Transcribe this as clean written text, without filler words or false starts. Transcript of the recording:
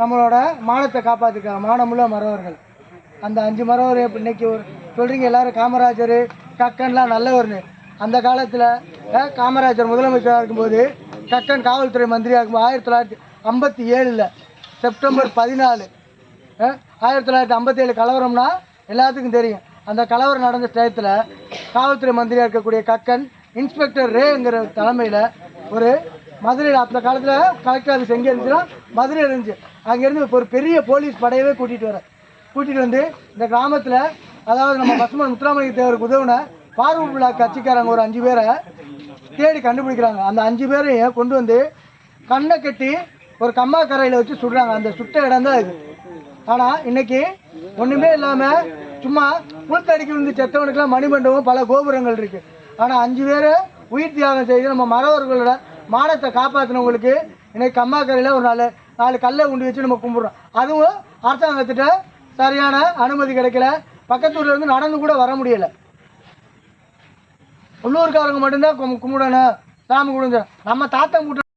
நம்மளோட மானத்தை காப்பாற்றிருக்காங்க. மானமுள்ள மறவர்கள். அந்த 5 மறவர் இன்னைக்கு ஒரு சொல்கிறீங்க எல்லாரும் காமராஜர் கக்கன்லாம் நல்லவர்னு. அந்த காலத்தில் காமராஜர் முதலமைச்சராக இருக்கும்போது கக்கன் காவல்துறை மந்திரியாக இருக்கும்போது 1957 செப்டம்பர் 14 1957 கலவரம்னா எல்லாத்துக்கும் தெரியும். அந்த கலவரம் நடந்த டயத்தில் காவல்துறை மந்திரியாக இருக்கக்கூடிய கக்கன் இன்ஸ்பெக்டர் ரேங்கிற தலைமையில் ஒரு மதுரையில் அந்த காலத்தில் கலெக்டர் ஆஃபீஸ் எங்கே இருந்துச்சுன்னா மதுரையில் இருந்துச்சு. அங்கேருந்து ஒரு பெரிய போலீஸ் படையவே கூட்டிகிட்டு வந்து இந்த கிராமத்தில் அதாவது நம்ம பசுமன் முத்துராமலிங்க தேவருக்கு உதவுன பார்வூர் விழா கட்சிக்காரங்க ஒரு 5 பேரை தேடி கண்டுபிடிக்கிறாங்க. அந்த 5 பேரையும் கொண்டு வந்து கண்ணை கட்டி ஒரு கம்மா கரையில் வச்சு சுடுறாங்க. அந்த சுட்ட இடம் தான் இது. ஆனால் இன்னைக்கு ஒன்றுமே இல்லாமல் சும்மா புல்தடிக்கு வந்து செத்தவனுக்கெல்லாம் மணிமண்டபம் பல கோபுரங்கள் இருக்குது. ஆனால் 5 பேரை உயிர் தியாகம் செய்து நம்ம மறவர்களோட மானத்தை காப்பாற்றினவங்களுக்கு இன்னைக்கு கம்மா கரையில் ஒரு 4 கல்லை உண்டு வச்சு நம்ம கும்பிட்றோம். அதுவும் அரசாங்கத்திட்ட சரியான அனுமதி கிடைக்கல. பக்கத்தூர்ல இருந்து நடந்து கூட வர முடியலை. உள்ளூர்காரங்க மட்டும்தான் கும்பிடணும், சாமி கும்பிடுங்க. நம்ம தாத்தா